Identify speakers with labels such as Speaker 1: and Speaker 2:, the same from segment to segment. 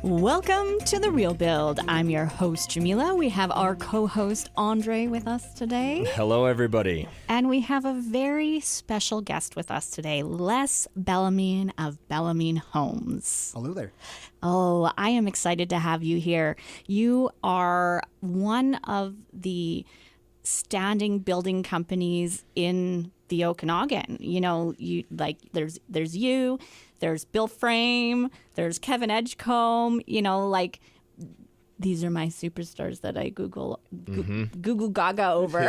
Speaker 1: Welcome to The Real Build. I'm your host, Jamila. We have our co-host, Andre, with us today.
Speaker 2: Hello, everybody.
Speaker 1: And we have a very special guest with us today, Les Bellamy of Bellamy Homes.
Speaker 3: Hello there.
Speaker 1: Oh, I am excited to have you here. You are one of the standing building companies in the Okanagan. You know, there's you, there's Bill Frame, there's Kevin Edgecombe, these are my superstars that I Google Gaga over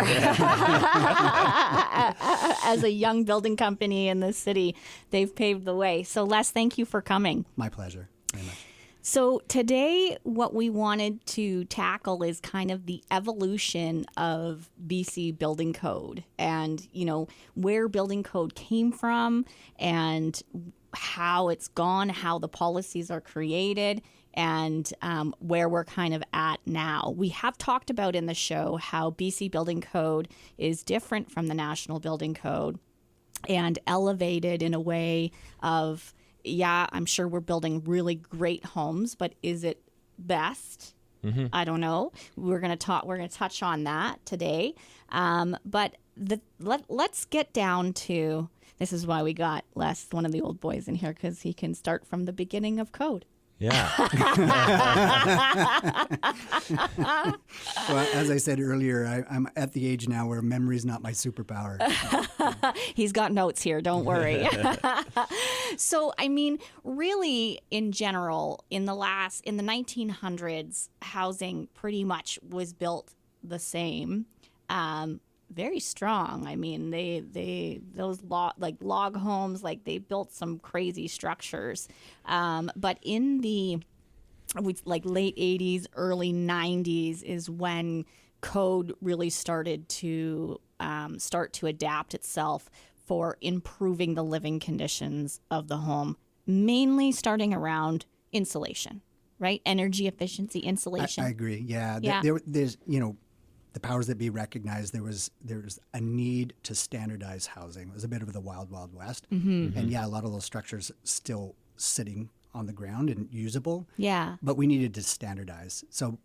Speaker 1: as a young building company in this city. They've paved the way. So Les, thank you for coming.
Speaker 3: My pleasure. Very much.
Speaker 1: So today what we wanted to tackle is kind of the evolution of BC building code and, where building code came from and how it's gone, how the policies are created, and where we're kind of at now. We have talked about in the show how BC building code is different from the National Building Code and elevated in a way of, yeah, I'm sure we're building really great homes, but is it best? Mm-hmm. I don't know. We're going to touch on that today. But let's get down to, this is why we got Les, one of the old boys in here, because he can start from the beginning of code.
Speaker 2: Yeah.
Speaker 3: Well, as I said earlier, I'm at the age now where memory's not my superpower.
Speaker 1: He's got notes here, don't worry. So, really, in general, in the 1900s, housing pretty much was built the same. Very strong. Those log homes, they built some crazy structures. But in the late 80s, early 90s is when code really started to adapt itself for improving the living conditions of the home, mainly starting around insulation, right? Energy efficiency, insulation.
Speaker 3: I agree. Yeah. There's the powers that be recognized there was a need to standardize housing. It was a bit of the wild, wild west. Mm-hmm. And a lot of those structures still sitting on the ground and usable.
Speaker 1: Yeah.
Speaker 3: But we needed to standardize. So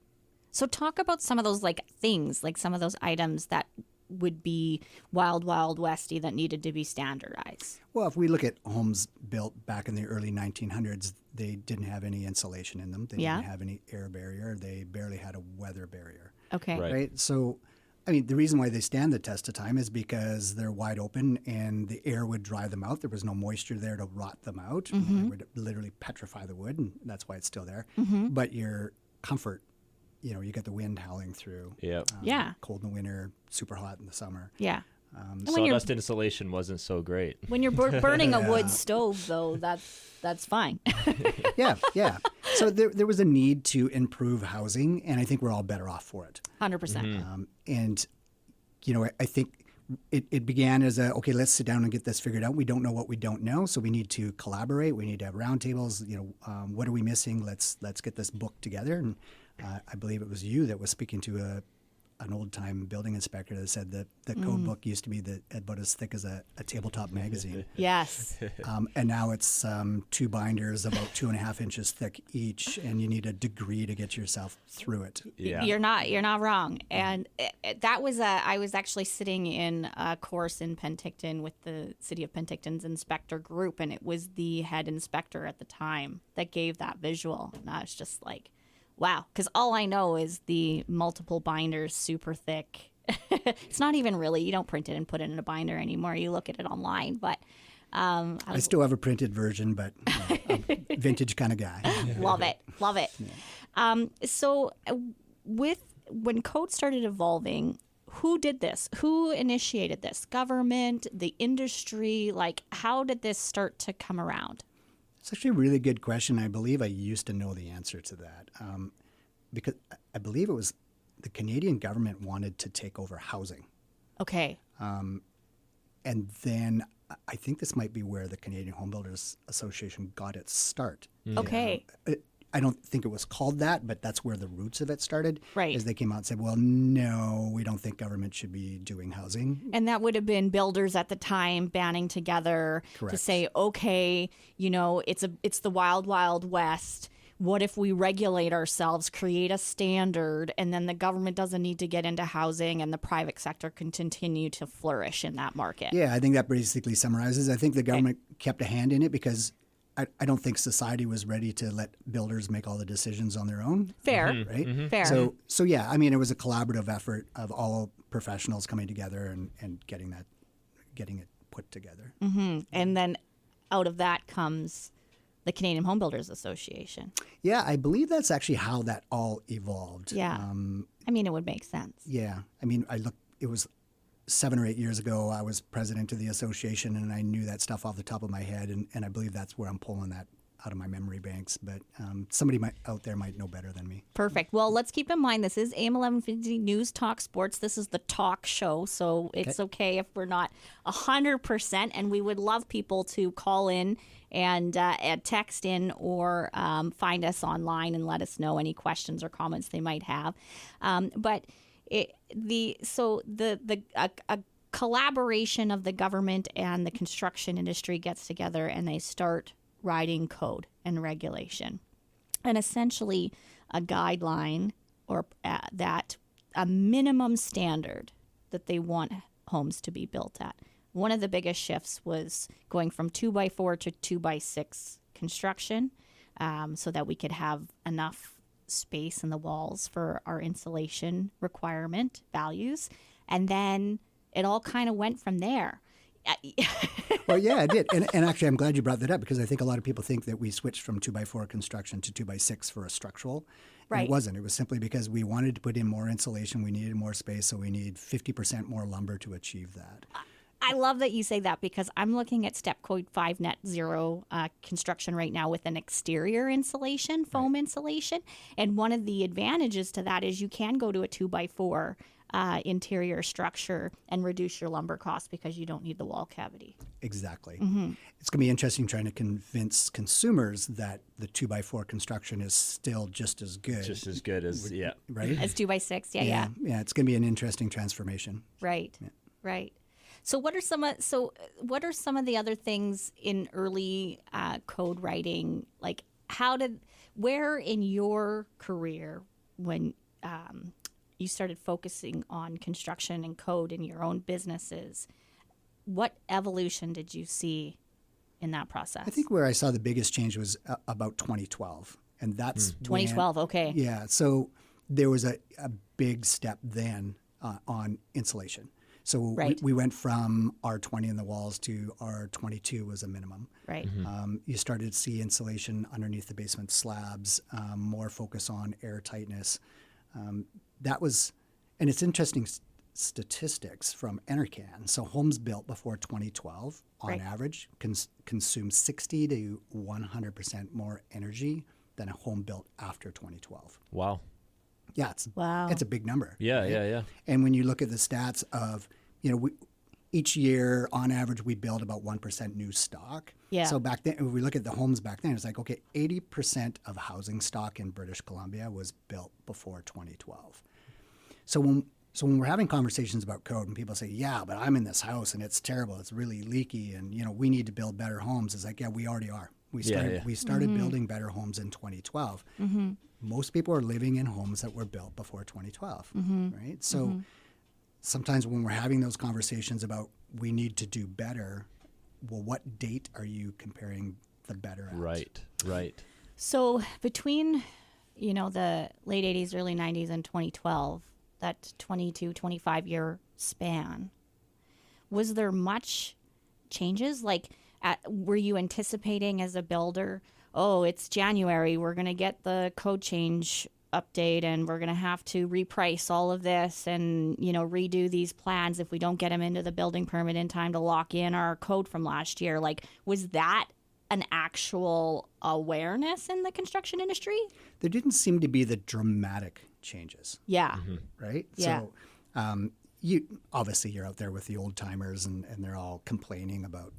Speaker 1: talk about some of those things, some of those items that would be wild, wild westy that needed to be standardized.
Speaker 3: Well, if we look at homes built back in the early 1900s, they didn't have any insulation in them. They didn't have any air barrier. They barely had a weather barrier.
Speaker 1: Okay.
Speaker 3: Right. So, the reason why they stand the test of time is because they're wide open and the air would dry them out. There was no moisture there to rot them out. Mm-hmm. It would literally petrify the wood, and that's why it's still there. Mm-hmm. But your comfort, you get the wind howling through.
Speaker 2: Yep.
Speaker 3: Cold in the winter, super hot in the summer.
Speaker 1: Yeah.
Speaker 2: Sawdust insulation wasn't so great.
Speaker 1: When you're burning a wood stove, though, that's fine.
Speaker 3: Yeah. So there was a need to improve housing, and I think we're all better off for it.
Speaker 1: 100%.
Speaker 3: Mm-hmm. I think it began as okay, let's sit down and get this figured out. We don't know what we don't know, so we need to collaborate. We need to have roundtables. What are we missing? Let's get this book together. And I believe it was you that was speaking to an old-time building inspector that said that the code book used to be about as thick as a tabletop magazine.
Speaker 1: Yes.
Speaker 3: And now it's 2 binders about 2.5 inches thick each, and you need a degree to get yourself through it.
Speaker 1: Yeah. You're not wrong. And that was I was actually sitting in a course in Penticton with the City of Penticton's inspector group, and it was the head inspector at the time that gave that visual. And I was just like, wow, because all I know is the multiple binders, super thick. It's not even really, you don't print it and put it in a binder anymore. You look at it online, but...
Speaker 3: I still have a printed version, but I'm a vintage kind of guy.
Speaker 1: Love it. Yeah. So when code started evolving, who did this? Who initiated this? Government, the industry? How did this start to come around?
Speaker 3: It's actually a really good question. I believe I used to know the answer to that because I believe it was the Canadian government wanted to take over housing.
Speaker 1: Okay.
Speaker 3: And then I think this might be where the Canadian Home Builders Association got its start.
Speaker 1: Okay.
Speaker 3: I don't think it was called that, but that's where the roots of it started.
Speaker 1: Right.
Speaker 3: Is they came out and said, well, no, we don't think government should be doing housing.
Speaker 1: And that would have been builders at the time banding together
Speaker 3: Correct.
Speaker 1: to say, okay, you know, it's the wild, wild west. what if we regulate ourselves, create a standard, and then the government doesn't need to get into housing and the private sector can continue to flourish in that market?
Speaker 3: Yeah, I think that basically summarizes. I think the government kept a hand in it because I don't think society was ready to let builders make all the decisions on their own.
Speaker 1: Fair.
Speaker 3: Right?
Speaker 1: Fair.
Speaker 3: So yeah, I mean, it was a collaborative effort of all professionals coming together and getting it put together.
Speaker 1: And then out of that comes the Canadian Home Builders Association.
Speaker 3: Yeah, I believe that's actually how that all evolved.
Speaker 1: Yeah. I mean, it would make sense.
Speaker 3: Yeah. I mean, it was 7 or 8 years ago, I was president of the association, and I knew that stuff off the top of my head, and I believe that's where I'm pulling that out of my memory banks. But somebody out there might know better than me.
Speaker 1: Perfect. Well, let's keep in mind this is AM 1150 News Talk Sports. This is the talk show, so it's okay if we're not 100%, and we would love people to call in and text in or find us online and let us know any questions or comments they might have. But a collaboration of the government and the construction industry gets together and they start writing code and regulation, and essentially a guideline or that a minimum standard that they want homes to be built at. One of the biggest shifts was going from 2x4 to 2x6 construction, so that we could have enough space in the walls for our insulation requirement values. And then it all kind of went from there.
Speaker 3: Well, yeah, it did. And actually, I'm glad you brought that up because I think a lot of people think that we switched from 2x4 construction to 2x6 for a structural.
Speaker 1: Right.
Speaker 3: And it wasn't. It was simply because we wanted to put in more insulation. We needed more space, so we need 50% more lumber to achieve that.
Speaker 1: I love that you say that because I'm looking at Step Code 5 Net Zero construction right now with an exterior insulation, foam insulation. And one of the advantages to that is you can go to a 2x4 interior structure and reduce your lumber costs because you don't need the wall cavity.
Speaker 3: Exactly. It's going to be interesting trying to convince consumers that the 2x4 construction is still just as good.
Speaker 2: Just as good as, yeah.
Speaker 3: Right?
Speaker 1: As 2x6, yeah.
Speaker 3: Yeah, it's going to be an interesting transformation.
Speaker 1: Right, right. So what are some of the other things in early code writing? Like where in your career when you started focusing on construction and code in your own businesses, what evolution did you see in that process?
Speaker 3: I think where I saw the biggest change was about 2012. And that's
Speaker 1: 2012, okay.
Speaker 3: Yeah, so there was a big step then on insulation. So we went from R20 in the walls to R22 was a minimum.
Speaker 1: Right.
Speaker 3: You started to see insulation underneath the basement slabs, more focus on air tightness. That was, and it's interesting statistics from Enercan. So homes built before 2012, on average, consume 60 to 100% more energy than a home built after 2012.
Speaker 2: Wow.
Speaker 3: Yeah, it's a big number.
Speaker 2: Yeah,
Speaker 3: right?
Speaker 2: yeah.
Speaker 3: And when you look at the stats of, each year on average we build about 1% new stock.
Speaker 1: Yeah.
Speaker 3: So back then, if we look at the homes back then, it's like, okay, 80% of housing stock in British Columbia was built before 2012. So when we're having conversations about code and people say, yeah, but I'm in this house and it's terrible, it's really leaky, and we need to build better homes, it's like, yeah, we already are. We started building better homes in 2012. Most people are living in homes that were built before 2012, right? So sometimes when we're having those conversations about we need to do better, well, what date are you comparing the better at?
Speaker 2: Right.
Speaker 1: So between, the late 80s, early 90s and 2012, that 25-year span, was there much changes? Like, were you anticipating as a builder, oh, it's January, we're going to get the code change update and we're going to have to reprice all of this and, redo these plans if we don't get them into the building permit in time to lock in our code from last year? Like, was that an actual awareness in the construction industry?
Speaker 3: There didn't seem to be the dramatic changes.
Speaker 1: Yeah.
Speaker 3: Right?
Speaker 1: Yeah.
Speaker 3: So you're out there with the old timers and they're all complaining about,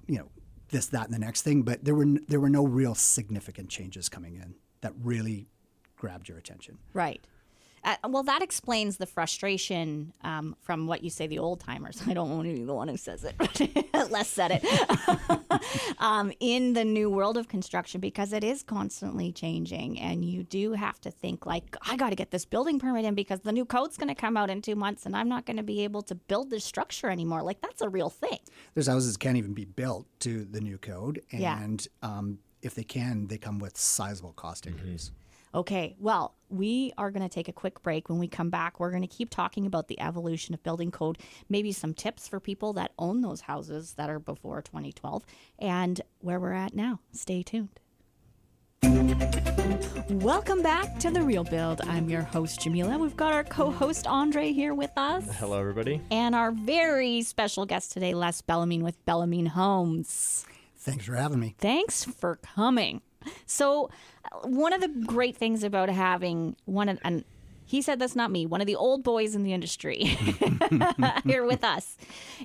Speaker 3: this, that, and the next thing, but there were no real significant changes coming in that really grabbed your attention.
Speaker 1: Right. Well, that explains the frustration from what you say, the old timers. I don't want to be the one who says it, but Les said it. In the new world of construction, because it is constantly changing, and you do have to think like, I got to get this building permit in because the new code's going to come out in 2 months, and I'm not going to be able to build this structure anymore. Like, that's a real thing.
Speaker 3: There's houses can't even be built to the new code,
Speaker 1: Yeah.
Speaker 3: and if they can, they come with sizable cost increase.
Speaker 1: Okay, well, we are going to take a quick break. When we come back, we're going to keep talking about the evolution of building code, maybe some tips for people that own those houses that are before 2012, and where we're at now. Stay tuned. Welcome back to The Real Build. I'm your host, Jamila. We've got our co-host, Andre, here with us.
Speaker 2: Hello, everybody.
Speaker 1: And our very special guest today, Les Bellamy with Bellamy Homes.
Speaker 3: Thanks for having me.
Speaker 1: Thanks for coming. So one of the great things about having and he said that's not me, one of the old boys in the industry here with us,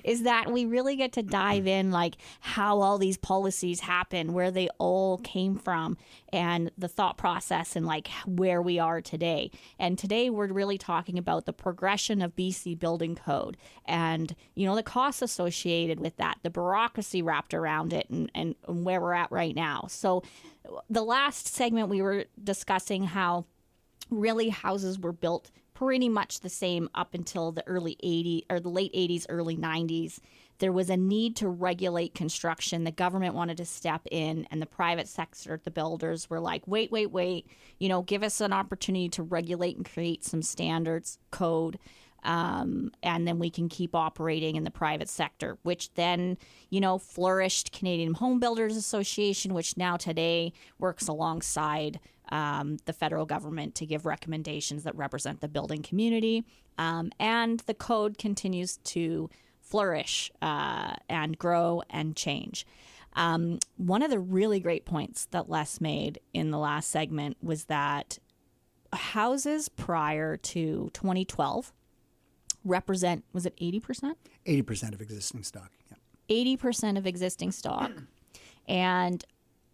Speaker 1: is that we really get to dive in like how all these policies happen, where they all came from, and the thought process and like where we are today. And today we're really talking about the progression of BC building code and, you know, the costs associated with that, the bureaucracy wrapped around it, and where we're at right now. So the last segment we were discussing how really houses were built pretty much the same up until the early 80s or the late 80s, early 90s. There was a need to regulate construction. The government wanted to step in, and the private sector, the builders, were like, wait, you know, give us an opportunity to regulate and create some standards, code, and then we can keep operating in the private sector, which then, you know, flourished Canadian Home Builders Association, which now today works alongside the federal government to give recommendations that represent the building community. And the code continues to flourish and grow and change. One of the really great points that Les made in the last segment was that houses prior to 2012 represent, was it 80%?
Speaker 3: 80% of existing stock. Yeah.
Speaker 1: 80% of existing stock and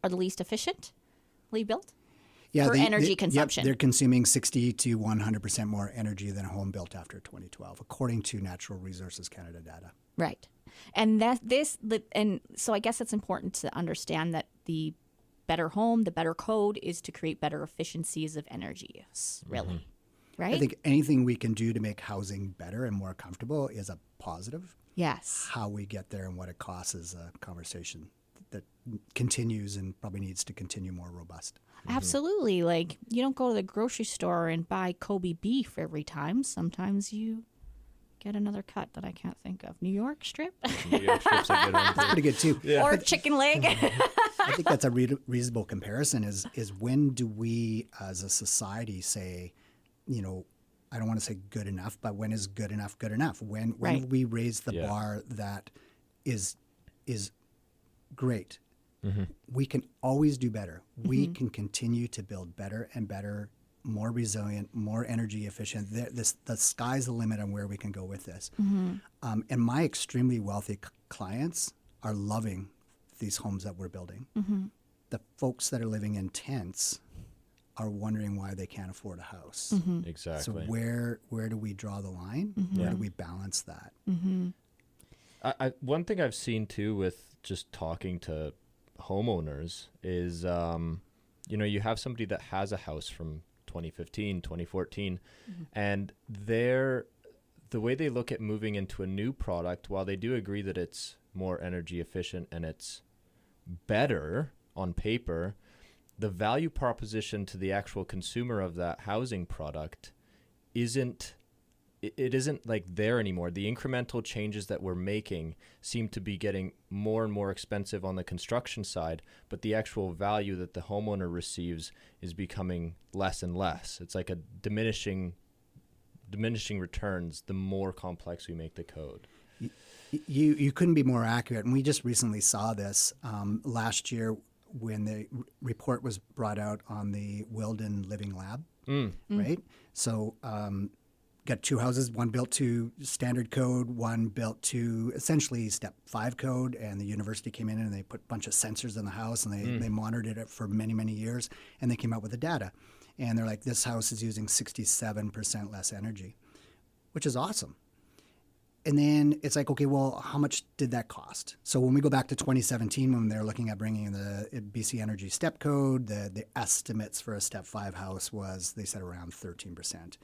Speaker 1: are the least efficiently built for energy consumption.
Speaker 3: Yep, they're consuming 60 to 100% more energy than a home built after 2012, according to Natural Resources Canada data.
Speaker 1: Right. And so I guess it's important to understand that the better home, the better code is to create better efficiencies of energy use, really. Mm-hmm. Right?
Speaker 3: I think anything we can do to make housing better and more comfortable is a positive.
Speaker 1: Yes.
Speaker 3: How we get there and what it costs is a conversation that continues and probably needs to continue more robust.
Speaker 1: Absolutely. Like, you don't go to the grocery store and buy Kobe beef every time. Sometimes you get another cut that I can't think of. New York strip?
Speaker 2: New York strip's a good one, too.
Speaker 3: That's pretty good, too.
Speaker 1: Yeah. Or chicken leg.
Speaker 3: I think that's a reasonable comparison is when do we as a society say, you know, I don't want to say good enough, but when is good enough good enough? When
Speaker 1: right.
Speaker 3: we raise the bar that is great. Mm-hmm. We can always do better. Mm-hmm. We can continue to build better and better, more resilient, more energy efficient. The sky's the limit on where we can go with this. Mm-hmm. And my extremely wealthy clients are loving these homes that we're building. Mm-hmm. The folks that are living in tents are wondering why they can't afford a house.
Speaker 2: Mm-hmm. Exactly.
Speaker 3: So where do we draw the line? Mm-hmm. Where do we balance that?
Speaker 1: Mm-hmm.
Speaker 2: One thing I've seen too with just talking to homeowners is, you know, you have somebody that has a house from 2015, 2014, mm-hmm. and the way they look at moving into a new product, while they do agree that it's more energy efficient and it's better on paper, the value proposition to the actual consumer of that housing product isn't like there anymore. The incremental changes that we're making seem to be getting more and more expensive on the construction side, but the actual value that the homeowner receives is becoming less and less. It's like a diminishing returns the more complex we make the code.
Speaker 3: You couldn't be more accurate. And we just recently saw this last year when the report was brought out on the Wilden Living Lab, right? So got two houses, one built to standard code, one built to essentially step 5 code, and the university came in and they put a bunch of sensors in the house and they monitored it for many, many years, and they came out with the data. And they're like, this house is using 67% less energy, which is awesome. And then it's like, okay, well, how much did that cost? So when we go back to 2017, when they're looking at bringing in the BC Energy Step Code, the estimates for a Step 5 house was, they said, around 13%.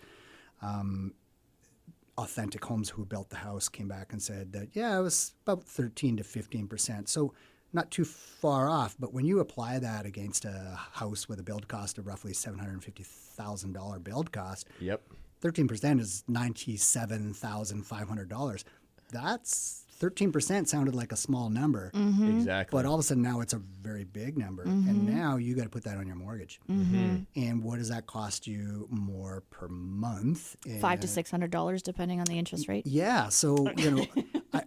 Speaker 3: Authentic Homes, who built the house, came back and said that, yeah, it was about 13 to 15%. So not too far off. But when you apply that against a house with a build cost of roughly $750,000 build cost,
Speaker 2: Yep.
Speaker 3: 13% is $97,500. That's 13% sounded like a small number,
Speaker 2: Exactly.
Speaker 3: but all of a sudden now it's a very big number. And now you got to put that on your mortgage. And what does that cost you more per month?
Speaker 1: $500 to $600 depending on the interest rate.
Speaker 3: Yeah. So,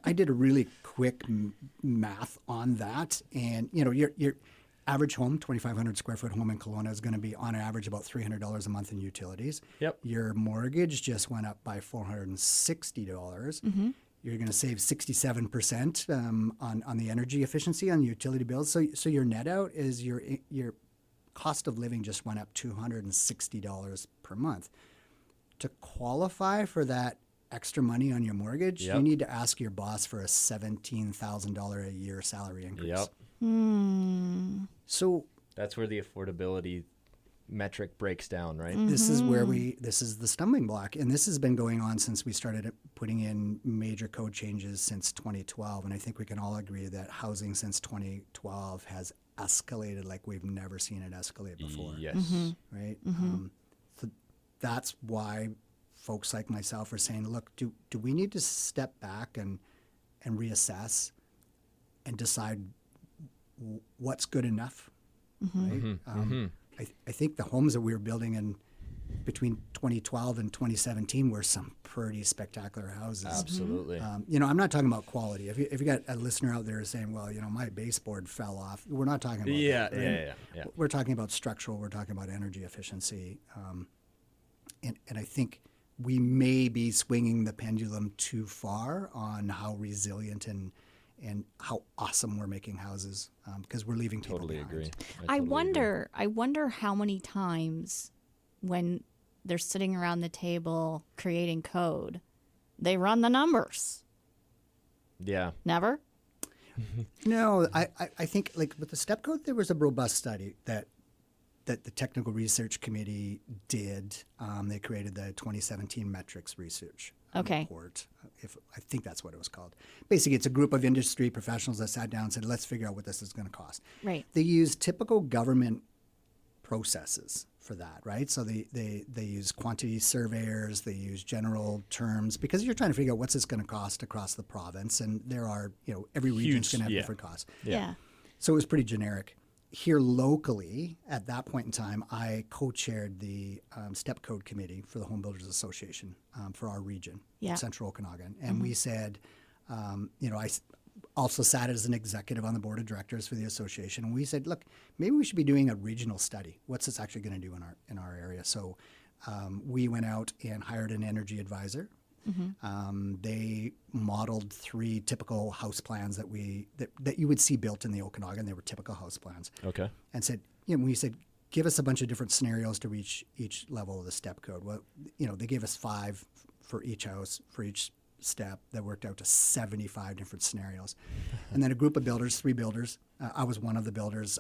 Speaker 3: I did a really quick math on that. And, your average home, 2,500 square foot home in Kelowna, is going to be on average about $300 a month in utilities.
Speaker 2: Yep.
Speaker 3: Your mortgage just went up by $460. You're going to save 67% on the energy efficiency on the utility bills. So your net out is your cost of living just went up $260 per month. To qualify for that extra money on your mortgage,
Speaker 2: Yep.
Speaker 3: you need to ask your boss for a $17,000 a year salary increase.
Speaker 2: Yep.
Speaker 3: So
Speaker 2: That's where the affordability metric breaks down, right?
Speaker 3: this is where this is the stumbling block. And this has been going on since we started putting in major code changes since 2012. And I think we can all agree that housing since 2012 has escalated like we've never seen it escalate before.
Speaker 2: Yes.
Speaker 3: Right? So that's why folks like myself are saying, look, do we need to step back and reassess and decide what's good enough? Right? I think the homes that we were building in between 2012 and 2017 were some pretty spectacular houses.
Speaker 2: Absolutely.
Speaker 3: I'm not talking about quality. If you got a listener out there saying, well, my baseboard fell off, we're not talking about
Speaker 2: Yeah,
Speaker 3: that. Right?
Speaker 2: yeah.
Speaker 3: We're talking about structural. We're talking about energy efficiency. And I think we may be swinging the pendulum too far on how resilient and how awesome we're making houses because we're leaving people
Speaker 2: Totally
Speaker 3: behind.
Speaker 2: agree.
Speaker 1: I
Speaker 2: totally
Speaker 1: wonder how many times when they're sitting around the table creating code, they run the numbers.
Speaker 2: agree. Yeah.
Speaker 1: Never?
Speaker 3: No, I think like with the step code, there was a robust study that the Technical Research Committee did. They created the 2017 metrics research report. I think that's what it was called. Basically, it's a group of industry professionals that sat down and said, let's figure out what this is going to cost.
Speaker 1: Right.
Speaker 3: They used typical government processes for that, right? So they use quantity surveyors, they use general terms, because you're trying to figure out what's this going to cost across the province, and there are, every region's going to have
Speaker 2: yeah.
Speaker 3: different costs.
Speaker 1: Yeah.
Speaker 3: So it was pretty generic. Here locally, at that point in time, I co-chaired the Step Code Committee for the Home Builders Association for our region,
Speaker 1: Yeah.
Speaker 3: Central Okanagan. And we said, I also sat as an executive on the board of directors for the association. And we said, look, maybe we should be doing a regional study. What's this actually going to do in our area? So we went out and hired an energy advisor. They modeled 3 typical house plans that you would see built in the Okanagan. They were typical house plans.
Speaker 2: Okay.
Speaker 3: And said, we said, give us a bunch of different scenarios to reach each level of the step code. Well, they gave us 5 for each house, for each step. That worked out to 75 different scenarios. And then a group of builders, 3 builders. I was one of the builders,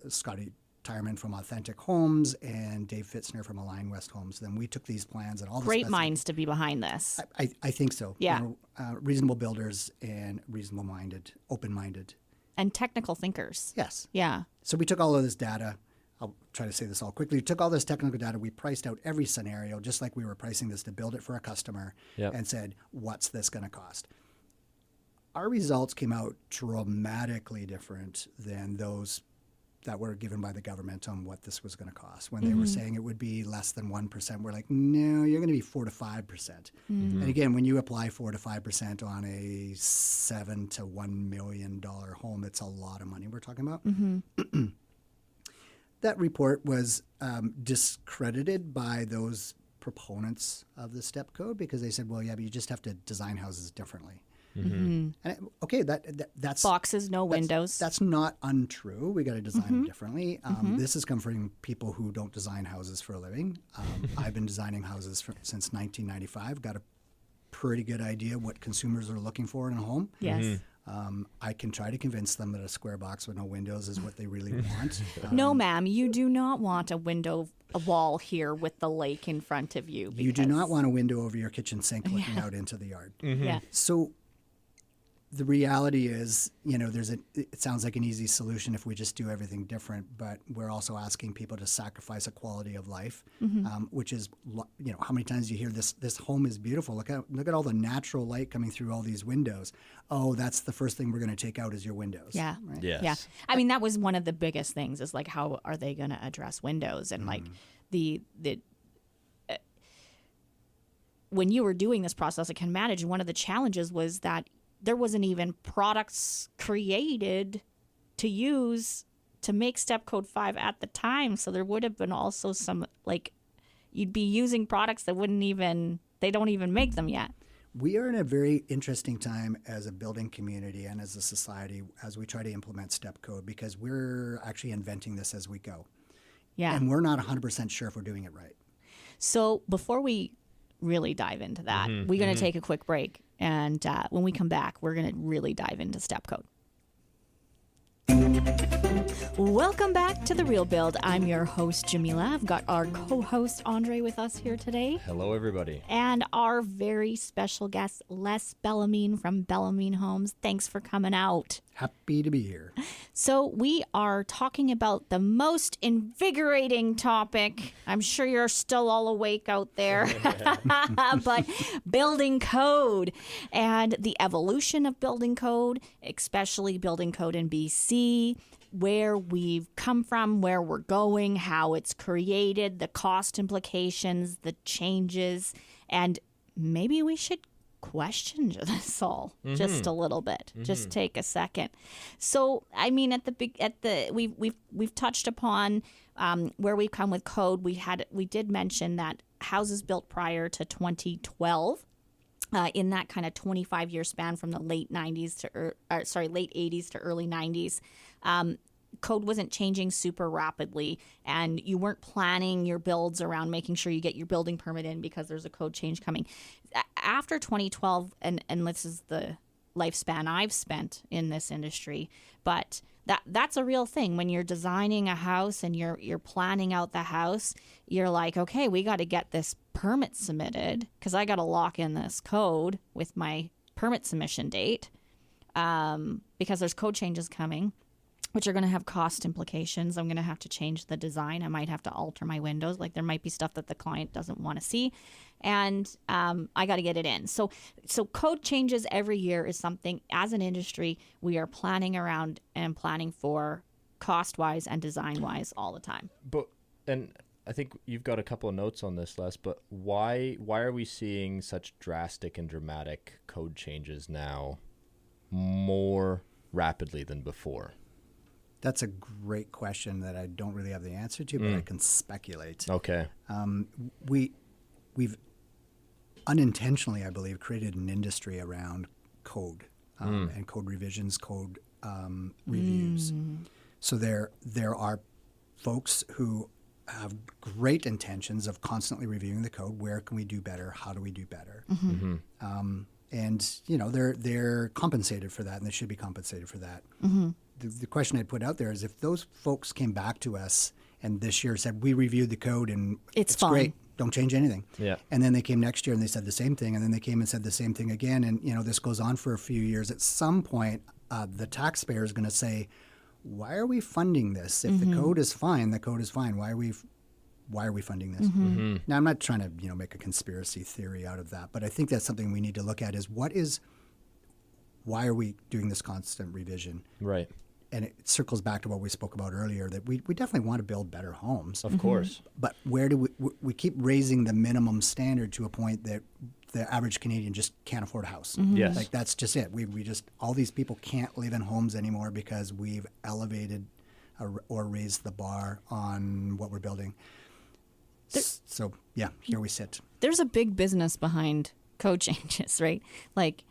Speaker 3: Scotty Tyerman from Authentic Homes and Dave Fitzner from Align West Homes. Then we took these plans and all the
Speaker 1: Great minds to be behind this.
Speaker 3: I think so.
Speaker 1: Yeah.
Speaker 3: Reasonable builders and reasonable-minded, open-minded.
Speaker 1: And technical thinkers.
Speaker 3: Yes.
Speaker 1: Yeah.
Speaker 3: So we took all of this data. I'll try to say this all quickly. We took all this technical data. We priced out every scenario, just like we were pricing this to build it for a customer,
Speaker 2: Yep.
Speaker 3: and said, what's this going to cost? Our results came out dramatically different than those that were given by the government on what this was going to cost. When they were saying it would be less than 1%, we're like, no, you're going to be 4 to 5%. And again, when you apply 4 to 5% on a $7 to $1 million home, it's a lot of money we're talking about. That report was discredited by those proponents of the step code because they said, well, yeah, but you just have to design houses differently. And that's
Speaker 1: Boxes, no windows.
Speaker 3: That's not untrue. We got to design them differently. This has come from people who don't design houses for a living. I've been designing houses since 1995. Got a pretty good idea what consumers are looking for in a home.
Speaker 1: Yes.
Speaker 3: I can try to convince them that a square box with no windows is what they really want.
Speaker 1: No, ma'am, you do not want a wall here with the lake in front of you.
Speaker 3: You do not want a window over your kitchen sink looking out into the yard.
Speaker 1: Yeah.
Speaker 3: So the reality is, it sounds like an easy solution if we just do everything different, but we're also asking people to sacrifice a quality of life, which is, how many times you hear this home is beautiful. Look at all the natural light coming through all these windows. Oh, that's the first thing we're going to take out is your windows.
Speaker 1: Yeah.
Speaker 3: Right?
Speaker 2: Yes.
Speaker 1: Yeah. I mean, that was one of the biggest things is like, how are they going to address windows? And like when you were doing this process at Can Manage, one of the challenges was that there wasn't even products created to use to make Step Code 5 at the time. So there would have been also some, like, you'd be using products that they don't even make them yet.
Speaker 3: We are in a very interesting time as a building community and as a society as we try to implement Step Code, because we're actually inventing this as we go.
Speaker 1: Yeah.
Speaker 3: And we're not 100% sure if we're doing it right.
Speaker 1: So before we really dive into that, we're going to take a quick break. And when we come back, we're going to really dive into Step Code. Welcome back to The Real Build. I'm your host, Jamila. I've got our co-host, Andre, with us here today.
Speaker 2: Hello, everybody.
Speaker 1: And our very special guest, Les Bellamy from Bellamy Homes. Thanks for coming out.
Speaker 3: Happy to be here.
Speaker 1: So we are talking about the most invigorating topic. I'm sure you're still all awake out there. But building code and the evolution of building code, especially building code in BC, where we've come from, where we're going, how it's created, the cost implications, the changes, and maybe we should question this all just a little bit. Just take a second. So, I mean, we've touched upon where we've come with code. We did mention that houses built prior to 2012. In that kind of 25-year span from the late 80s to early 90s, code wasn't changing super rapidly, and you weren't planning your builds around making sure you get your building permit in because there's a code change coming. After 2012, and this is the lifespan I've spent in this industry, but that's a real thing. When you're designing a house and you're planning out the house, you're like, okay, we got to get this permit submitted because I got to lock in this code with my permit submission date because there's code changes coming, which are going to have cost implications. I'm going to have to change the design. I might have to alter my windows. Like there might be stuff that the client doesn't want to see. And I got to get it in. So code changes every year is something, as an industry, we are planning around and planning for cost-wise and design-wise all the time.
Speaker 2: And I think you've got a couple of notes on this, Les, but why are we seeing such drastic and dramatic code changes now more rapidly than before?
Speaker 3: That's a great question that I don't really have the answer to, but I can speculate.
Speaker 2: Okay.
Speaker 3: We've unintentionally, I believe, created an industry around code and code revisions, code reviews. So there are folks who have great intentions of constantly reviewing the code. Where can we do better? How do we do better? And they're compensated for that, and they should be compensated for that. The question I'd put out there is if those folks came back to us and this year said, we reviewed the code and it's
Speaker 1: fine.
Speaker 3: Great, don't change anything.
Speaker 2: Yeah.
Speaker 3: And then they came next year and they said the same thing, and then they came and said the same thing again, and this goes on for a few years. At some point, the taxpayer is going to say, why are we funding this? If the code is fine, the code is fine. Why are we funding this? Now, I'm not trying to make a conspiracy theory out of that, but I think that's something we need to look at is why are we doing this constant revision?
Speaker 2: Right.
Speaker 3: And it circles back to what we spoke about earlier, that we definitely want to build better homes.
Speaker 2: Of course.
Speaker 3: But where do we keep raising the minimum standard to a point that the average Canadian just can't afford a house?
Speaker 2: Yes.
Speaker 3: Like that's just it. We just, all these people can't live in homes anymore because we've elevated or raised the bar on what we're building. So yeah, here we sit.
Speaker 1: There's a big business behind code changes, right? Like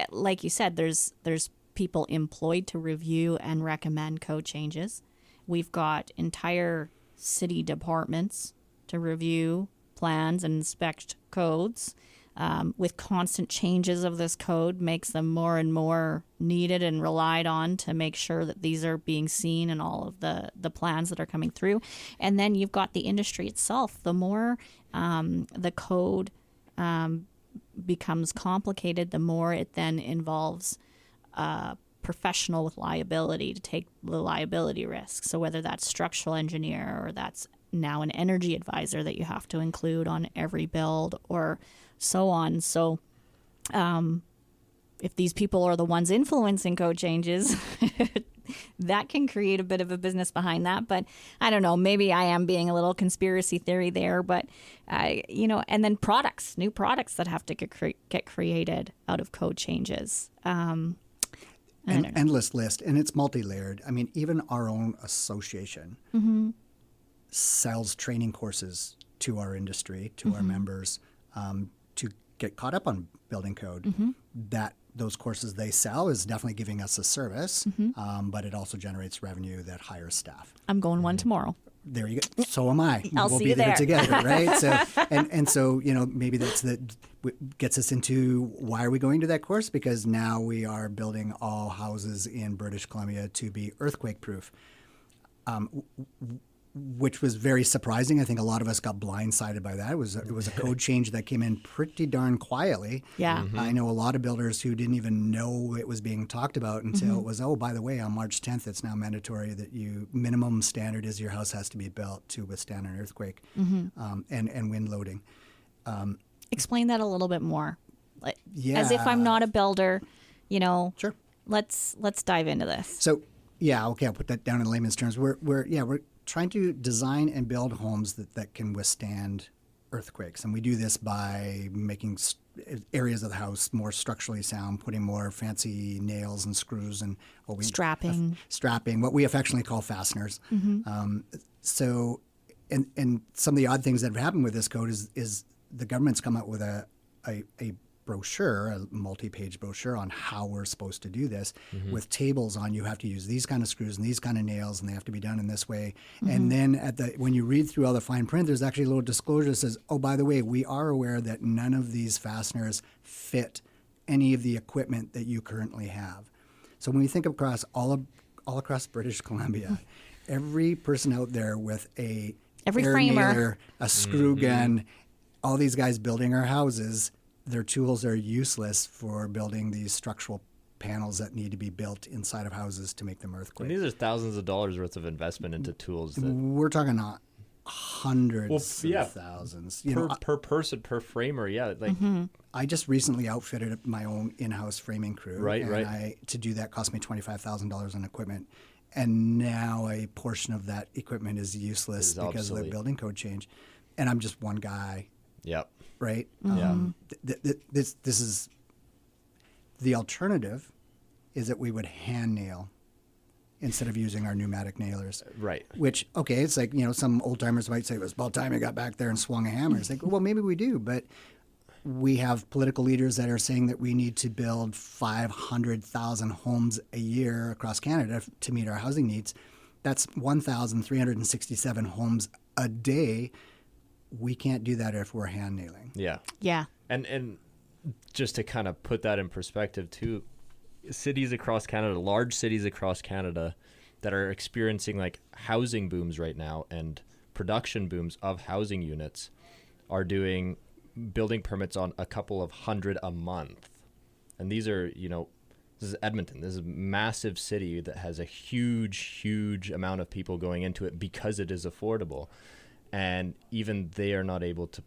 Speaker 1: like you said, there's people employed to review and recommend code changes. We've got entire city departments to review plans and inspect codes. With constant changes of this code makes them more and more needed and relied on to make sure that these are being seen in all of the plans that are coming through. And then you've got the industry itself. The more the code becomes complicated, the more it then involves a professional with liability to take the liability risk. So whether that's structural engineer or that's now an energy advisor that you have to include on every build or so on. So if these people are the ones influencing code changes, that can create a bit of a business behind that. But I don't know, maybe I am being a little conspiracy theory there, but and then new products that have to get created out of code changes.
Speaker 3: An endless list, and it's multi-layered. I mean, even our own association sells training courses to our industry, to our members, to get caught up on building code. That those courses they sell is definitely giving us a service, but it also generates revenue that hires staff.
Speaker 1: I'm going one tomorrow.
Speaker 3: There you go. So am I.
Speaker 1: I'll
Speaker 3: we'll
Speaker 1: see
Speaker 3: be
Speaker 1: you
Speaker 3: there
Speaker 1: there.
Speaker 3: together, right? So and so maybe that's gets us into why are we going to that course? Because now we are building all houses in British Columbia to be earthquake proof. Which was very surprising. I think a lot of us got blindsided by that. It was a code change that came in pretty darn quietly.
Speaker 1: Yeah.
Speaker 3: I know a lot of builders who didn't even know it was being talked about until it was, oh, by the way, on March 10th, it's now mandatory that minimum standard is your house has to be built to withstand an earthquake and wind loading.
Speaker 1: Explain that a little bit more.
Speaker 3: Yeah.
Speaker 1: As if I'm not a builder,
Speaker 3: Sure.
Speaker 1: Let's dive into this.
Speaker 3: So, I'll put that down in layman's terms. We're trying to design and build homes that can withstand earthquakes. And we do this by making areas of the house more structurally sound, putting more fancy nails and screws and
Speaker 1: Strapping,
Speaker 3: what we affectionately call fasteners. So some of the odd things that have happened with this code is the government's come out with a brochure, a multi-page brochure on how we're supposed to do this with tables on you have to use these kind of screws and these kind of nails and they have to be done in this way. And then when you read through all the fine print, there's actually a little disclosure that says, oh, by the way, we are aware that none of these fasteners fit any of the equipment that you currently have. So when we think across all across British Columbia, every person out there with
Speaker 1: every
Speaker 3: air
Speaker 1: framer,
Speaker 3: nailer, a screw gun, all these guys building our houses, their tools are useless for building these structural panels that need to be built inside of houses to make them earthquake.
Speaker 2: And these are thousands of dollars worth of investment into tools.
Speaker 3: We're talking hundreds of thousands.
Speaker 2: Per person, per framer, yeah.
Speaker 3: I just recently outfitted my own in-house framing crew.
Speaker 2: Right.
Speaker 3: To do that cost me $25,000 in equipment. And now a portion of that equipment is useless because of the building code change. And I'm just one guy.
Speaker 2: Yep.
Speaker 3: Right?
Speaker 2: Yeah.
Speaker 3: This is the alternative is that we would hand nail instead of using our pneumatic nailers.
Speaker 2: Right.
Speaker 3: Which, it's like, some old timers might say it was about time I got back there and swung a hammer. It's like, well, maybe we do, but we have political leaders that are saying that we need to build 500,000 homes a year across Canada to meet our housing needs. That's 1,367 homes a day. We can't do that if we're hand nailing.
Speaker 2: Yeah.
Speaker 1: Yeah.
Speaker 2: And just to kind of put that in perspective too, cities across Canada, large cities across Canada that are experiencing like housing booms right now and production booms of housing units are doing building permits on a couple of hundred a month. And these are, this is Edmonton. This is a massive city that has a huge amount of people going into it because it is affordable. And even they are not able to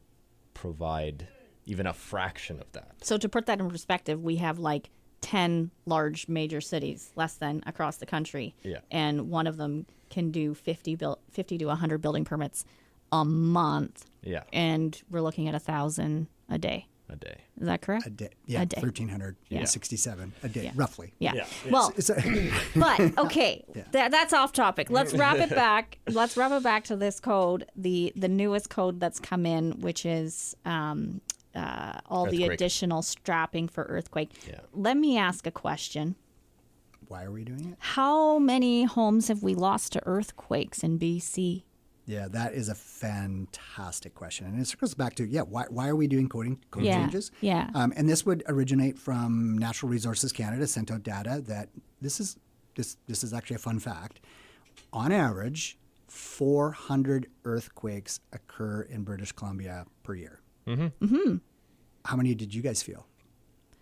Speaker 2: provide even a fraction of that.
Speaker 1: So to put that in perspective, we have like 10 large major cities, less than across the country.
Speaker 2: Yeah.
Speaker 1: And one of them can do 50 to 100 building permits a month.
Speaker 2: Yeah.
Speaker 1: And we're looking at 1,000 a day.
Speaker 2: A day.
Speaker 1: Is that correct?
Speaker 3: A day. Yeah,
Speaker 1: A day.
Speaker 3: 1,367 a day, roughly.
Speaker 1: Yeah. Well, but okay, that's off topic. Let's wrap it back. Let's wrap it back to this code, the newest code that's come in, which is all the
Speaker 2: Earthquake.
Speaker 1: additional strapping for earthquake.
Speaker 2: Yeah.
Speaker 1: Let me ask a question.
Speaker 3: Why are we doing it?
Speaker 1: How many homes have we lost to earthquakes in BC?
Speaker 3: Yeah, that is a fantastic question. And it circles back to, why are we doing code
Speaker 1: Yeah,
Speaker 3: changes?
Speaker 1: yeah.
Speaker 3: And this would originate from Natural Resources Canada sent out data that this is actually a fun fact. On average, 400 earthquakes occur in British Columbia per year. How many did you guys feel?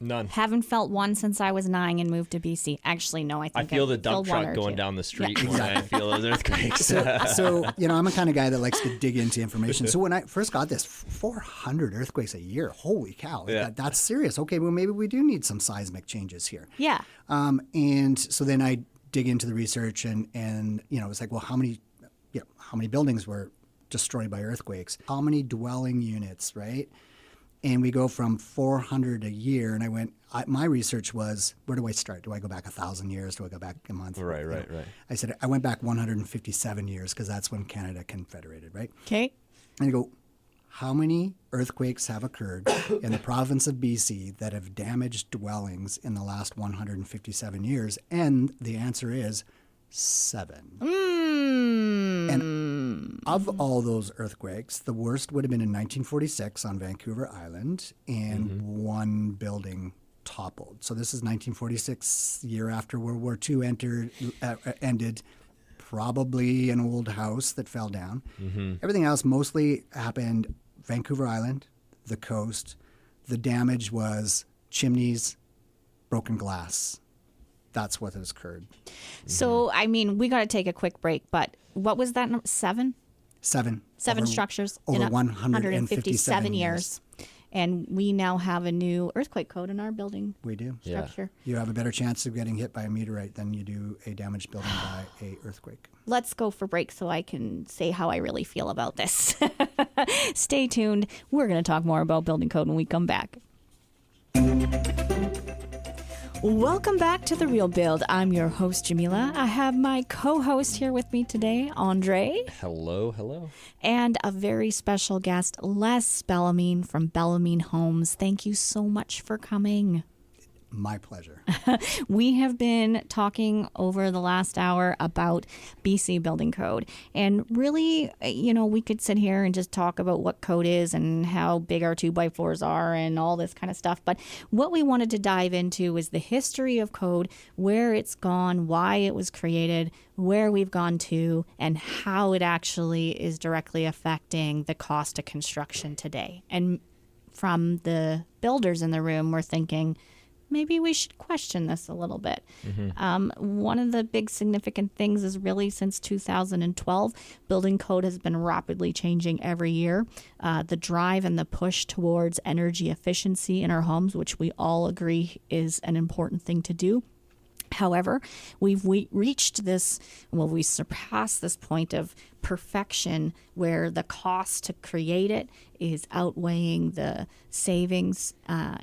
Speaker 2: None.
Speaker 1: Haven't felt one since I was 9 and moved to BC. Actually, no, I think
Speaker 2: I feel the dump
Speaker 1: feel one
Speaker 2: truck
Speaker 1: or
Speaker 2: going
Speaker 1: two.
Speaker 2: down the street
Speaker 1: Yeah.
Speaker 2: when I feel those earthquakes.
Speaker 3: So, I'm a kind of guy that likes to dig into information. So when I first got this, 400 earthquakes a year, holy cow,
Speaker 2: Yeah.
Speaker 3: that's serious. Okay, well, maybe we do need some seismic changes here.
Speaker 1: Yeah.
Speaker 3: And so then I dig into the research and it's like, well, how many buildings were destroyed by earthquakes? How many dwelling units, right? And we go from 400 a year. And my research was, where do I start? Do I go back 1,000 years? Do I go back a month?
Speaker 2: Right.
Speaker 3: I said, I went back 157 years because that's when Canada confederated, right?
Speaker 1: Okay.
Speaker 3: And I go, how many earthquakes have occurred in the province of BC that have damaged dwellings in the last 157 years? And the answer is 7. And of all those earthquakes, the worst would have been in 1946 on Vancouver Island, and one building toppled. So this is 1946, year after World War II ended. Probably an old house that fell down. Everything else mostly happened Vancouver Island, the coast. The damage was chimneys, broken glass. That's what has occurred.
Speaker 1: So, I mean, we got to take a quick break, but what was that number? 7?
Speaker 3: 7
Speaker 1: Structures
Speaker 3: over
Speaker 1: in
Speaker 3: 157
Speaker 1: years. And we now have a new earthquake code in our building
Speaker 3: We do.
Speaker 2: Yeah.
Speaker 1: structure.
Speaker 3: You have a better chance of getting hit by a meteorite than you do a damaged building by a earthquake.
Speaker 1: Let's go for break so I can say how I really feel about this. Stay tuned. We're going to talk more about building code when we come back. Welcome back to The Real Build. I'm your host, Jamila. I have my co-host here with me today, Andre,
Speaker 2: Hello.
Speaker 1: and a very special guest, Les Bellamy from Bellamy Homes. Thank you so much for coming.
Speaker 3: My pleasure.
Speaker 1: We have been talking over the last hour about BC building code. And really, we could sit here and just talk about what code is and how big our 2x4s are and all this kind of stuff. But what we wanted to dive into is the history of code, where it's gone, why it was created, where we've gone to, and how it actually is directly affecting the cost of construction today. And from the builders in the room, we're thinking, maybe we should question this a little bit. One of the big significant things is really since 2012, building code has been rapidly changing every year. The drive and the push towards energy efficiency in our homes, which we all agree is an important thing to do. However, we've reached this, we surpassed this point of perfection where the cost to create it is outweighing the savings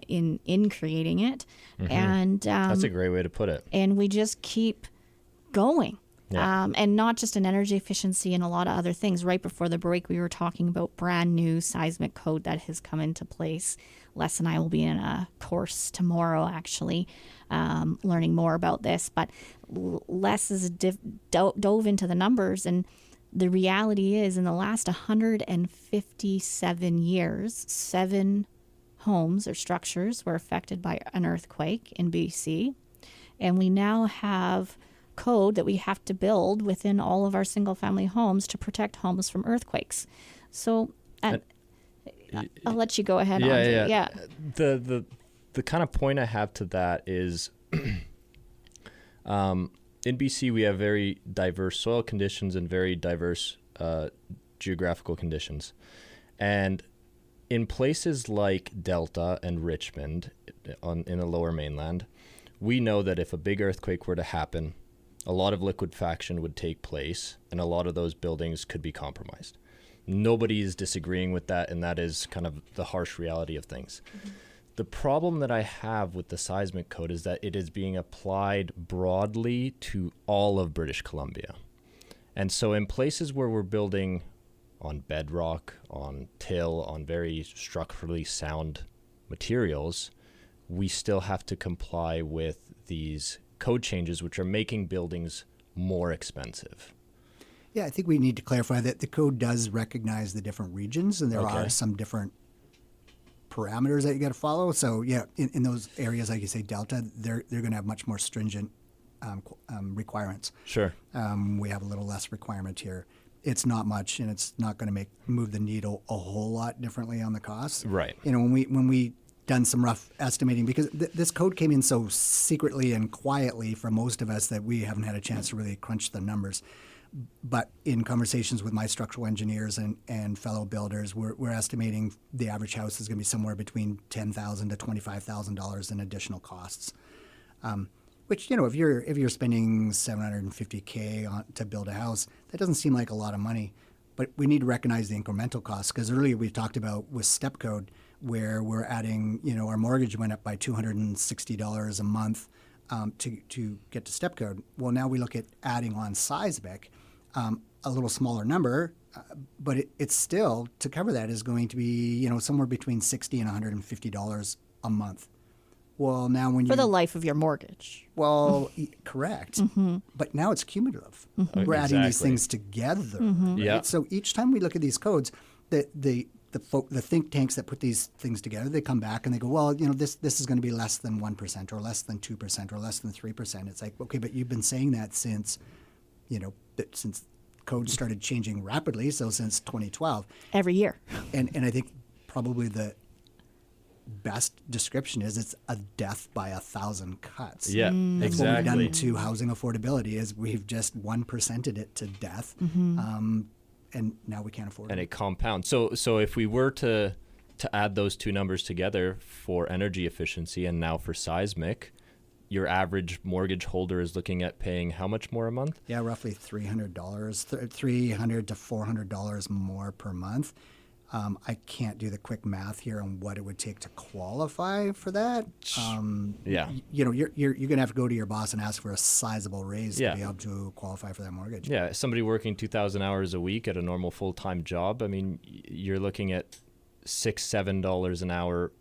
Speaker 1: in creating it. And
Speaker 2: That's a great way to put it.
Speaker 1: and we just keep going.
Speaker 2: Yeah.
Speaker 1: And not just in energy efficiency and a lot of other things. Right before the break, we were talking about brand new seismic code that has come into place. Les and I will be in a course tomorrow, actually, learning more about this. But Les has dove into the numbers, and the reality is in the last 157 years, 7 homes or structures were affected by an earthquake in BC. And we now have code that we have to build within all of our single family homes to protect homes from earthquakes. So I'll let you go ahead. Andre.
Speaker 2: Yeah. The kind of point I have to that is in BC we have very diverse soil conditions and very diverse geographical conditions. And in places like Delta and Richmond in the lower mainland, we know that if a big earthquake were to happen, a lot of liquefaction would take place and a lot of those buildings could be compromised. Nobody is disagreeing with that, and that is kind of the harsh reality of things. Mm-hmm. The problem that I have with the seismic code is that it is being applied broadly to all of British Columbia. And so in places where we're building on bedrock, on till, on very structurally sound materials, we still have to comply with these code changes, which are making buildings more expensive.
Speaker 3: Yeah, I think we need to clarify that the code does recognize the different regions, and there
Speaker 2: Okay.
Speaker 3: are some different parameters that you got to follow. So yeah, in those areas, like you say, Delta, they're going to have much more stringent requirements.
Speaker 2: Sure.
Speaker 3: We have a little less requirement here. It's not much, and it's not going to move the needle a whole lot differently on the costs.
Speaker 2: Right.
Speaker 3: You know, when we done some rough estimating, because this code came in so secretly and quietly for most of us that we haven't had a chance to really crunch the numbers. But in conversations with my structural engineers and fellow builders, we're estimating the average house is going to be somewhere between $10,000 to $25,000 in additional costs. Which, you know, if you're spending $750K to build a house, that doesn't seem like a lot of money. But we need to recognize the incremental costs, because earlier we talked about with step code, where we're adding, you know, our mortgage went up by $260 a month to get to step code. Well, now we look at adding on seismic, a little smaller number, but it's still, to cover that, is going to be, you know, somewhere between $60 and $150 a month. Well, now when
Speaker 1: For the life of your mortgage.
Speaker 3: well, correct. But now it's cumulative. We're adding these
Speaker 2: Exactly.
Speaker 3: things together. Right?
Speaker 2: Yeah.
Speaker 3: So each time we look at these codes, the think tanks that put these things together, they come back and they go, well, you know, this is going to be less than 1% or less than 2% or less than 3%. It's like, okay, but you've been saying that since, you know, since code started changing rapidly, so since 2012.
Speaker 1: Every year.
Speaker 3: And I think probably the best description is it's a death by 1,000 cuts.
Speaker 2: Yeah,
Speaker 3: That's what we've
Speaker 2: exactly.
Speaker 3: done to housing affordability, is we've just 1%ed it to death, and now we can't afford
Speaker 2: And
Speaker 3: it.
Speaker 2: it compounds. So if we were to add those two numbers together for energy efficiency and now for seismic, your average mortgage holder is looking at paying how much more a month?
Speaker 3: Yeah, roughly $300, $300 to $400 more per month. I can't do the quick math here on what it would take to qualify for that.
Speaker 2: Yeah.
Speaker 3: You know, you're going to have to go to your boss and ask for a sizable raise
Speaker 2: Yeah.
Speaker 3: to be able to qualify for that mortgage.
Speaker 2: Yeah, somebody working 2,000 hours a week at a normal full-time job, I mean, you're looking at $6-7 an hour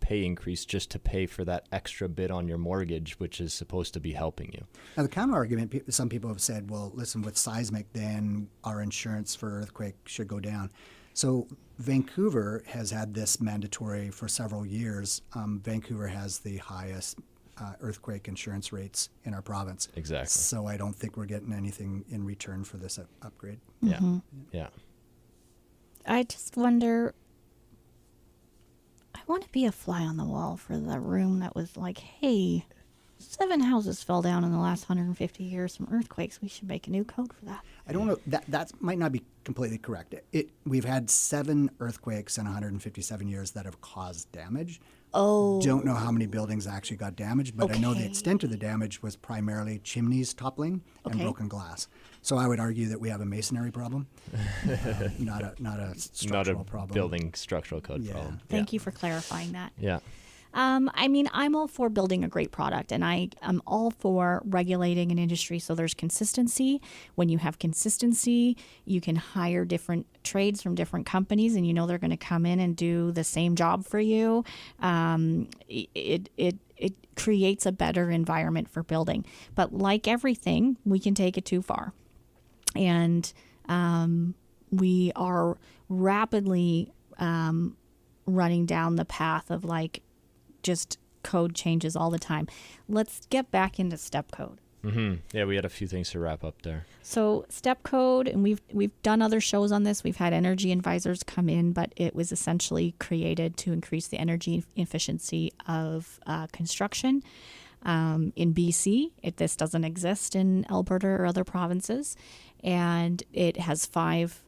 Speaker 2: pay increase just to pay for that extra bit on your mortgage, which is supposed to be helping you.
Speaker 3: Now, the counter argument, some people have said, well, listen, with seismic, then our insurance for earthquake should go down. So Vancouver has had this mandatory for several years. Vancouver has the highest earthquake insurance rates in our province.
Speaker 2: Exactly.
Speaker 3: So I don't think we're getting anything in return for this upgrade.
Speaker 2: Yeah. Yeah.
Speaker 1: I just wonder, I want to be a fly on the wall for the room that was like, hey, 7 houses fell down in the last 150 years from earthquakes. We should make a new code for that.
Speaker 3: I don't know, that might not be completely correct. We've had 7 earthquakes in 157 years that have caused damage.
Speaker 1: Oh.
Speaker 3: Don't know how many buildings actually got damaged, but I know the
Speaker 1: Okay.
Speaker 3: extent of the damage was primarily chimneys toppling and
Speaker 1: Okay.
Speaker 3: broken glass. So I would argue that we have a masonry problem, not a structural problem.
Speaker 2: Building structural code
Speaker 3: Yeah.
Speaker 2: problem.
Speaker 1: Thank you for clarifying that.
Speaker 2: Yeah.
Speaker 1: I mean, I'm all for building a great product, and I'm all for regulating an industry so there's consistency. When you have consistency, you can hire different trades from different companies, and you know they're going to come in and do the same job for you. It creates a better environment for building. But like everything, we can take it too far. And we are rapidly running down the path of like just code changes all the time. Let's get back into step code.
Speaker 2: Yeah, we had a few things to wrap up there.
Speaker 1: So step code, and we've done other shows on this. We've had energy advisors come in, but it was essentially created to increase the energy efficiency of construction. In BC, this doesn't exist in Alberta or other provinces, and it has 5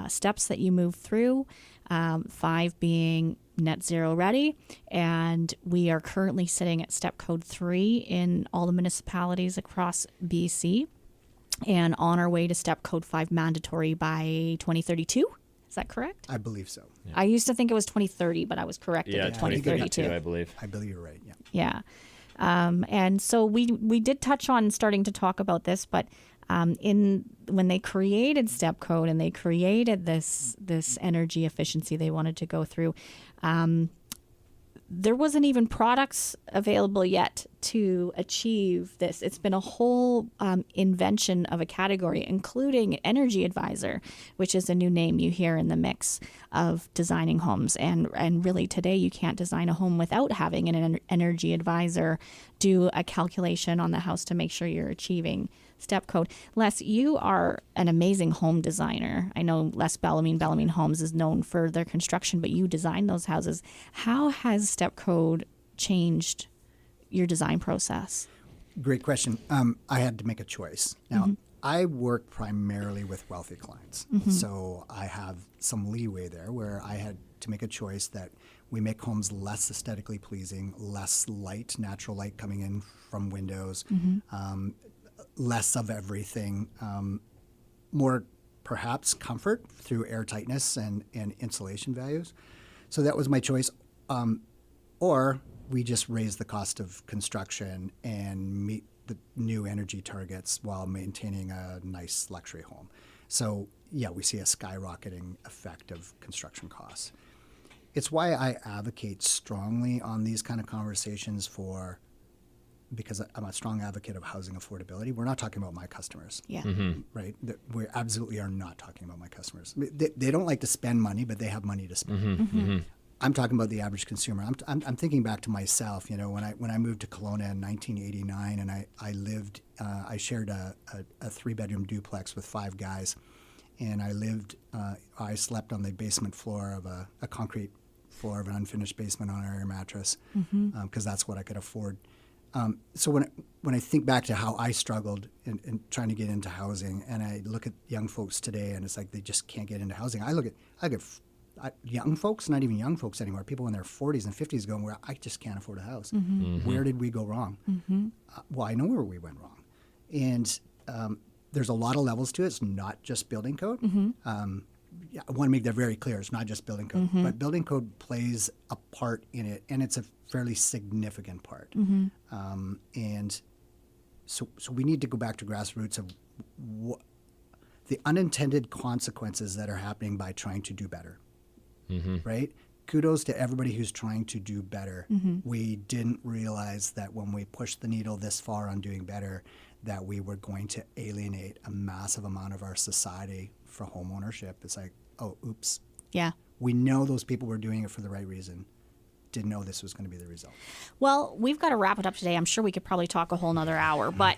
Speaker 1: steps that you move through, 5 being net zero ready, and we are currently sitting at step code 3 in all the municipalities across BC, and on our way to step code 5 mandatory by 2032. Is that correct?
Speaker 3: I believe so.
Speaker 1: I used to think it was 2030, but I was corrected
Speaker 2: Yeah,
Speaker 1: at
Speaker 2: 2032,
Speaker 1: 2032.
Speaker 2: I believe.
Speaker 3: I believe you're right, yeah.
Speaker 1: Yeah. And so we did touch on starting to talk about this, but when they created step code and they created this energy efficiency they wanted to go through, there wasn't even products available yet to achieve this. It's been a whole invention of a category, including Energy Advisor, which is a new name you hear in the mix of designing homes. And really today you can't design a home without having an Energy Advisor do a calculation on the house to make sure you're achieving step code. Les, you are an amazing home designer. I know Les Bellamy Homes is known for their construction, but you design those houses. How has step code changed your design process?
Speaker 3: Great question. I had to make a choice. Now, I work primarily with wealthy clients, so I have some leeway there where I had to make a choice that we make homes less aesthetically pleasing, less light, natural light coming in from windows, less of everything, more perhaps comfort through air tightness and insulation values. So that was my choice. Or we just raise the cost of construction and meet the new energy targets while maintaining a nice luxury home. So yeah, we see a skyrocketing effect of construction costs. It's why I advocate strongly on these kind of conversations because I'm a strong advocate of housing affordability. We're not talking about my customers.
Speaker 1: Yeah.
Speaker 3: Right? We absolutely are not talking about my customers. They don't like to spend money, but they have money to spend. I'm talking about the average consumer. I'm thinking back to myself. You know, when I moved to Kelowna in 1989, and I shared a 3-bedroom duplex with 5 guys, and I slept on the basement floor of a concrete floor of an unfinished basement on an air mattress because that's what I could afford. So when I think back to how I struggled in trying to get into housing, and I look at young folks today, and it's like they just can't get into housing. I look at young folks, not even young folks anymore, people in their 40s and 50s going, where I just can't afford a house. Where did we go wrong? Well, I know where we went wrong. And there's a lot of levels to it. It's not just building code. I want to make that very clear. It's not just building code. But building code plays a part in it, and it's a fairly significant part. And so we need to go back to grassroots of the unintended consequences that are happening by trying to do better. Right? Kudos to everybody who's trying to do better. We didn't realize that when we pushed the needle this far on doing better, that we were going to alienate a massive amount of our society for home ownership. It's like, oh, oops.
Speaker 1: Yeah.
Speaker 3: We know those people were doing it for the right reason. Didn't know this was going to be the result.
Speaker 1: Well, we've got to wrap it up today. I'm sure we could probably talk a whole nother hour, but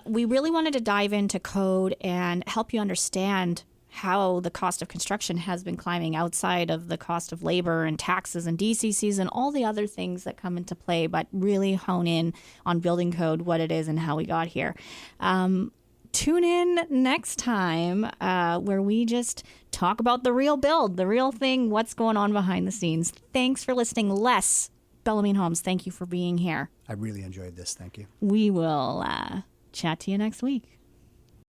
Speaker 1: we really wanted to dive into code and help you understand how the cost of construction has been climbing outside of the cost of labor and taxes and DCCs and all the other things that come into play, but really hone in on building code, what it is and how we got here. Tune in next time where we just talk about the real build, the real thing, what's going on behind the scenes. Thanks for listening. Les Bellamy Homes, thank you for being here.
Speaker 3: I really enjoyed this. Thank you.
Speaker 1: We will chat to you next week.